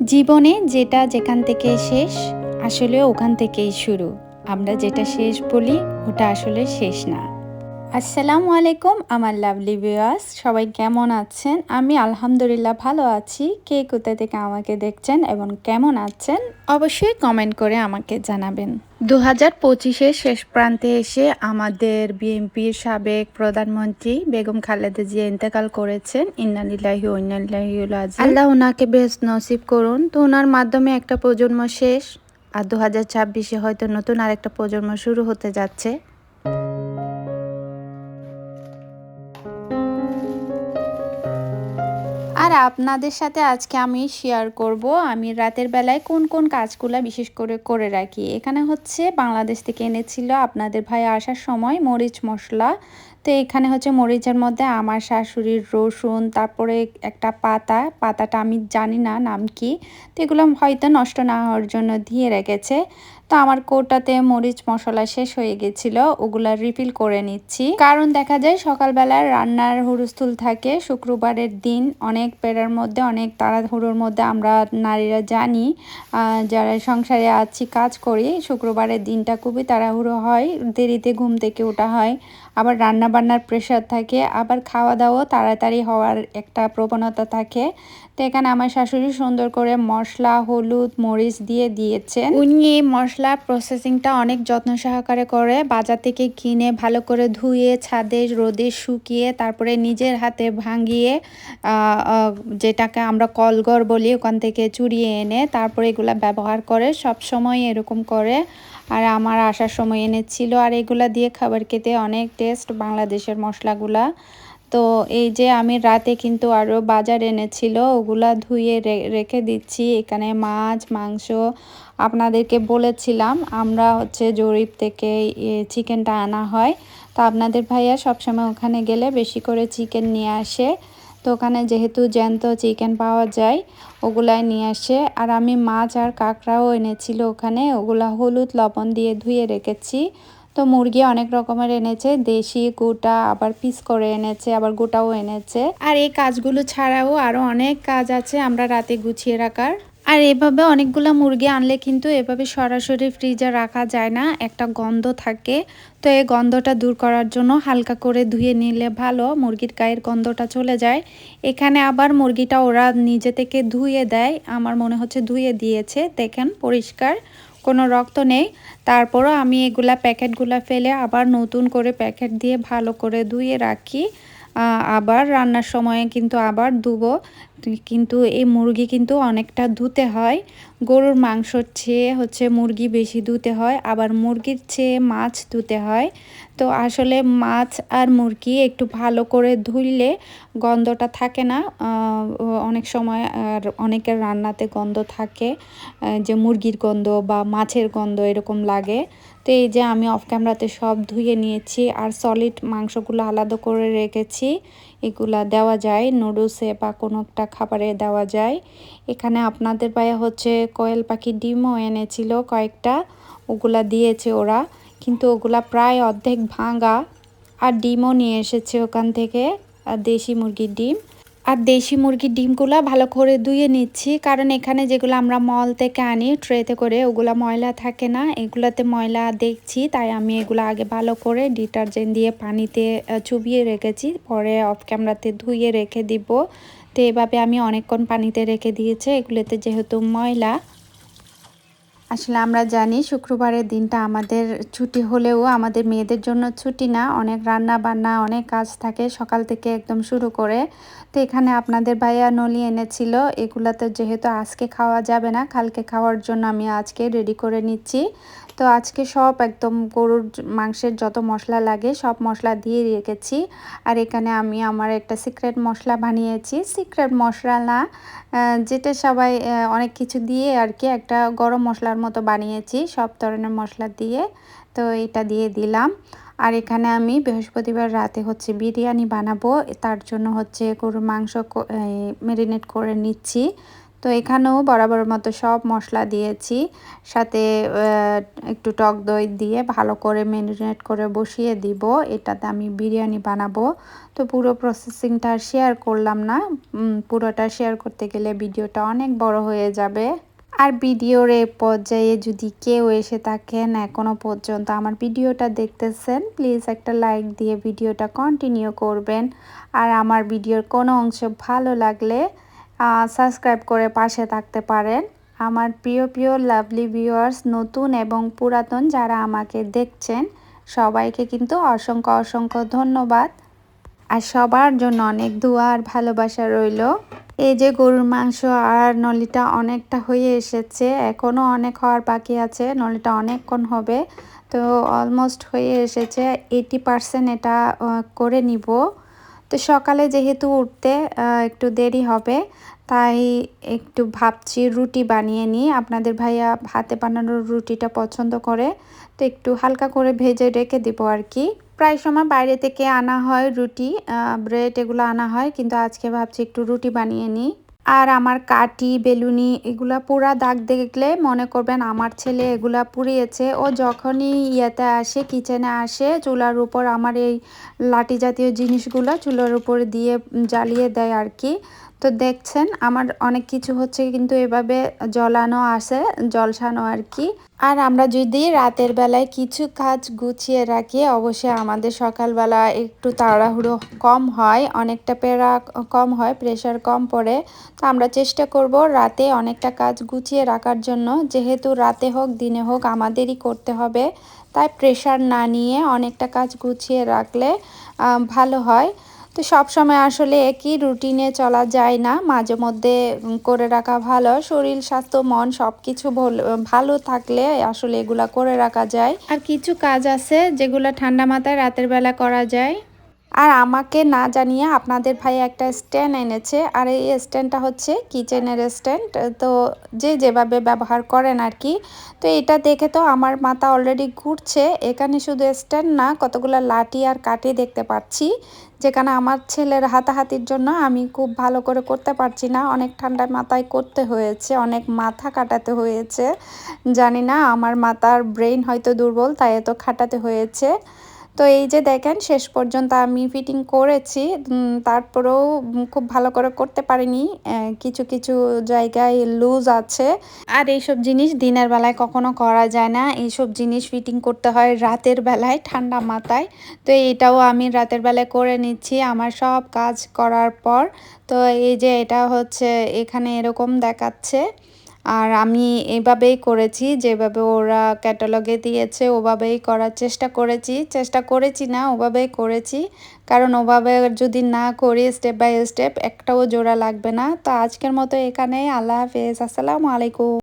জীবনে যেটা যেখান থেকে শেষ আসলে ওখান থেকেই শুরু। আমরা যেটা শেষ বলি ওটা আসলে শেষ না। আসসালামু আলাইকুম আমার লাভলি ভিউয়ার্স, সবাই কেমন আছেন? আমি আলহামদুলিল্লাহ ভালো আছি। কে কোথা থেকে আমাকে দেখছেন এবং কেমন আছেন অবশ্যই কমেন্ট করে আমাকে জানাবেন। 2025-এর শেষ প্রান্তে এসে আমাদের বিএনপির সাবেক প্রধানমন্ত্রী বেগম খালেদা জিয়া ইন্তেকাল করেছেন। ইন্না লিল্লাহি ওয়া ইন্না ইলাইহি রাজিউন। আল্লাহ ওনাকে বেহেশত নসিব করুন। তো ওনার মাধ্যমে একটা প্রজন্ম শেষ, আর 2026-এ হয়তো নতুন আরেকটা প্রজন্ম শুরু হতে যাচ্ছে। আর আপনাদের সাথে আজকে আমি শেয়ার করব আমি রাতের বেলায় কোন কোন কাজগুলো বিশেষ করে করে রাখি। এখানে হচ্ছে বাংলাদেশ থেকে এনেছিল আপনাদের ভাই আসার সময় মরিচ মশলা। তো এখানে হচ্ছে মরিচের মধ্যে আমার শাশুড়ির রসুন, তারপরে একটা পাতাটা আমি জানি না নাম কি। তো এগুলো হয়তো নষ্ট না হওয়ার জন্য দিয়ে রেখেছে। তো আমার কৌটাতে মরিচ মশলা শেষ হয়ে গেছিলো, ওগুলা রিফিল করে নিচ্ছি। কারণ দেখা যায় সকালবেলার রান্নার হুড়স্থুল থাকে, শুক্রবারের দিন অনেক পেড়ার মধ্যে অনেক তাড়াহুড়োর মধ্যে আমরা নারীরা জানি, যারা সংসারে আছি কাজ করি, শুক্রবারের দিনটা খুবই তাড়াহুড়ো হয়, দেরিতে ঘুম থেকে ওঠা হয়, আবার রান্না বান্নার প্রেশার থাকে, আবার খাওয়া দাওয়া তাড়াতাড়ি হওয়ার একটা প্রবণতা থাকে। তো এখানে আমার শাশুড়ি সুন্দর করে মশলা, হলুদ, মরিচ দিয়ে দিয়েছেন। উনি এই মশলা প্রসেসিংটা অনেক যত্ন সহকারে করে, বাজার থেকে কিনে ভালো করে ধুয়ে ছাদে রোদে শুকিয়ে তারপরে নিজের হাতে ভাঙিয়ে যেটাকে আমরা কলগড় বলি ওখান থেকে চুরিয়ে এনে তারপরে এগুলা ব্যবহার করে, সব সময় এরকম করে। আর আমার আসার সময় এনেছিল, আর এগুলা দিয়ে খাবার খেতে অনেক টেস্ট বাংলাদেশের মশলাগুলা। তো এই যে আমি রাতে কিন্তু আরও বাজার এনেছিল, ওগুলা ধুয়ে রেখে দিচ্ছি। এখানে মাছ মাংস আপনাদেরকে বলেছিলাম আমরা হচ্ছে জরিপ থেকে চিকেনটা আনা হয়। তো আপনাদের ভাইয়া সবসময় ওখানে গেলে বেশি করে চিকেন নিয়ে আসে। তো ওখানে যেহেতু জ্যান্ত চিকেন পাওয়া যায় ওগুলাই নিয়ে আসে। আর আমি মাছ আর কাঁকড়াও এনেছিল ওখানে, ওগুলা হলুদ লবণ দিয়ে ধুয়ে রেখেছি। তো মুরগি অনেক রকমের এনেছে, দেশি গোটা, আবার পিস করে এনেছে, আবার গোটাও এনেছে। আর এই কাজগুলো ছাড়াও আরও অনেক কাজ আছে আমরা রাতে গুছিয়ে রাখার। আর এভাবে অনেকগুলো মুরগি আনলে কিন্তু এভাবে সরাসরি ফ্রিজে রাখা যায় না, একটা গন্ধ থাকে। তো এই গন্ধটা দূর করার জন্য হালকা করে ধুয়ে নিলে ভালো, মুরগির গায়ের গন্ধটা চলে যায়। এখানে আবার মুরগিটা ওরা নিজে থেকে ধুয়ে দেয়, আমার মনে হচ্ছে ধুয়ে দিয়েছে, দেখেন পরিষ্কার, কোনো রক্ত নেই। তারপরও আমি এগুলা প্যাকেটগুলা ফেলে আবার নতুন করে প্যাকেট দিয়ে ভালো করে ধুয়ে রাখি। আবার রান্নার সময়ে কিন্তু আবার ধুবো। কিন্তু এই মুরগি কিন্তু অনেকটা ধুতে হয়, গরুর মাংসর চেয়ে হচ্ছে মুরগি বেশি ধুতে হয়, আবার মুরগির চেয়ে মাছ ধুতে হয়। তো আসলে মাছ আর মুরগি একটু ভালো করে ধুইলে গন্ধটা থাকে না। অনেক সময় আর অনেকের রান্নাতে গন্ধ থাকে, যে মুরগির গন্ধ বা মাছের গন্ধ এরকম লাগে। তো এই যে আমি অফ ক্যামেরাতে সব ধুয়ে নিয়েছি, আর সলিড মাংসগুলো আলাদা করে রেখেছি, এগুলা দেওয়া যায় নুডলসে বা কোনো একটা খাবারে দেওয়া যায়। এখানে আপনাদের ভাইয়া হচ্ছে কোয়েল পাখির ডিমও এনেছিল কয়েকটা, ওগুলা দিয়েছে ওরা, কিন্তু ওগুলা প্রায় অর্ধেক ভাঙা। আর ডিমও নিয়ে এসেছে ওখান থেকে, আর দেশি মুরগির ডিম। আর দেশি মুরগির ডিমগুলো ভালো করে ধুয়ে নিচ্ছি, কারণ এখানে যেগুলো আমরা মল থেকে আনি ট্রেতে করে ওগুলো ময়লা থাকে না, এগুলাতে ময়লা দেখছি, তাই আমি এগুলো আগে ভালো করে ডিটারজেন্ট দিয়ে পানিতে চুবিয়ে রেখেছি, পরে অফ ক্যামেরাতে ধুয়ে রেখে দিব। তো এভাবে আমি অনেকক্ষণ পানিতে রেখে দিয়েছি, এগুলোতে যেহেতু ময়লা। আসলে আমরা জানি শুক্রবারের দিনটা আমাদের ছুটি হলেও আমাদের মেয়েদের জন্য ছুটি না, অনেক রান্না বান্না অনেক কাজ থাকে সকাল থেকে একদম শুরু করে। তো এখানে আপনাদের ভাইয়া নলি এনেছিল, এগুলাতে যেহেতু আজকে খাওয়া যাবে না, কালকে খাওয়ার জন্য আমি আজকে রেডি করে নিচ্ছি। তো আজকে সব একদম গরুর মাংসের যত মশলা লাগে সব মশলা দিয়ে রেখেছি। আর এখানে আমি আমার একটা সিক্রেট মশলা বানিয়েছি, সিক্রেট মশলা না, যেটা সবাই অনেক কিছু দিয়ে আর কি একটা গরম মশলার মতো বানিয়েছি সব ধরনের মশলা দিয়ে। তো এটা দিয়ে দিলাম। আর এখানে আমি বৃহস্পতিবার রাতে হচ্ছে বিরিয়ানি বানাবো, তার জন্য হচ্ছে গরুর মাংস ম্যারিনেট করে নিচ্ছি। তো এখানেও বরাবর মতো সব মশলা দিয়েছি, সাথে একটু টক দই দিয়ে ভালো করে ম্যারিনেট করে বসিয়ে দিব। এটাতে আমি বিরিয়ানি বানাবো। তো পুরো প্রসেসিংটা শেয়ার করলাম না, পুরোটা শেয়ার করতে গেলে ভিডিওটা অনেক বড় হয়ে যাবে। আর ভিডিওর এই পর্যায়ে যদি কেউ এসে থাকেন এখনও পর্যন্ত আমার ভিডিওটা দেখতেছেন, প্লিজ একটা লাইক দিয়ে ভিডিওটা কন্টিনিউ করবেন। আর আমার ভিডিওর কোনো অংশ ভালো লাগলে সাবস্ক্রাইব করে পাশে থাকতে পারেন। আমার প্রিয় প্রিয় লাভলি ভিউয়ার্স, নতুন এবং পুরাতন যারা আমাকে দেখছেন সবাইকে কিন্তু অসংখ্য অসংখ্য ধন্যবাদ। আর সবার জন্য অনেক দোয়া আর ভালোবাসা রইল। এই যে গরুর মাংস আর নলিটা অনেকটা হয়ে এসেছে, এখনও অনেক হওয়ার বাকি আছে, নলিটা অনেকক্ষণ হবে। তো অলমোস্ট হয়ে এসেছে, 80% এটা করে নিব। তো সকালে যেহেতু উঠতে একটু দেরি হবে, তাই একটু ভাবছি রুটি বানিয়ে নিই। আপনাদের ভাইয়া হাতে বানানো রুটিটা পছন্দ করে, তো একটু হালকা করে ভেজে রেখে দেবো আর কি। প্রায় সময় বাইরে থেকে আনা হয় রুটি, ব্রেড এগুলো আনা হয়, কিন্তু আজকে ভাবছি একটু রুটি বানিয়ে নিই। আর আমার কাঠি বেলুনি এগুলা পুরা দাগ দেখলে মনে করবেন আমার ছেলে এগুলা পুড়িয়েছে। ও যখনই ইয়েতে আসে, কিচেনে আসে, চুলার উপর আমার এই লাঠি জাতীয় জিনিসগুলো চুলার উপর দিয়ে জ্বালিয়ে দেয় আর কি। তো দেখছেন আমার অনেক কিছু হচ্ছে কিন্তু এভাবে জ্বলানো আছে, জলসানো আর কি। আর আমরা যদি রাতের বেলায় কিছু কাজ গুছিয়ে রাখি, অবশ্যই আমাদের সকালবেলা একটু তাড়াহুড়ো কম হয়, অনেকটা প্যারা কম হয়, প্রেশার কম পড়ে। তো আমরা চেষ্টা করব রাতে অনেকটা কাজ গুছিয়ে রাখার জন্য, যেহেতু রাতে হোক দিনে হোক আমাদেরই করতে হবে, তাই প্রেশার না নিয়ে অনেকটা কাজ গুছিয়ে রাখলে ভালো হয়। তো সব সময় আসলে একই রুটিনে চলা যায় না, মাঝে মধ্যে করে রাখা ভালো। শরীর স্বাস্থ্য মন সব কিছু ভালো থাকলে আসলে এগুলা করে রাখা যায়। আর কিছু কাজ আছে যেগুলো ঠান্ডা মাথায় রাতের বেলা করা যায়। আর আমাকে না জানিয়ে আপনাদের ভাই একটা স্ট্যান্ড এনেছে, আর এই স্ট্যান্ডটা হচ্ছে কিচেনের স্ট্যান্ড। তো যে যেভাবে ব্যবহার করেন আর কি। তো এটা দেখে তো আমার মাথা অলরেডি ঘুরছে। এখানে শুধু স্ট্যান্ড না, কতগুলো লাঠি আর কাঠি দেখতে পাচ্ছি, যেখানে আমার ছেলের হাতাহাতির জন্য আমি খুব ভালো করে করতে পারছি না, অনেক ঠান্ডা মাথায় করতে হয়েছে, অনেক মাথা কাটাতে হয়েছে। জানি না, আমার মাথার ব্রেইন হয়তো দুর্বল, তাই এত খাটাতে হয়েছে। তো এই যে দেখেন শেষ পর্যন্ত আমি ফিটিং করেছি, তারপরেও খুব ভালো করে করতে পারিনি, কিছু কিছু জায়গায় লুজ আছে। আর এইসব জিনিস দিনের বেলায় কখনো করা যায় না, এইসব জিনিস ফিটিং করতে হয় রাতের বেলায় ঠান্ডা মাথায়। তো এটাও আমি রাতের বেলায় করে নিচ্ছি আমার সব কাজ করার পর। তো এই যে এটা হচ্ছে এখানে এরকম দেখাচ্ছে, আর আমি এভাবেই করেছি যেভাবে ওরা ক্যাটালগে দিয়েছে, ওভাবেই করার চেষ্টা করেছি না, ওভাবেই করেছি। কারণ ওভাবে যদি না করি স্টেপ বাই স্টেপ একটাও জোড়া লাগবে না। তো আজকের মতো এখানেই, আল্লাহ হাফেজ, আসসালামু আলাইকুম।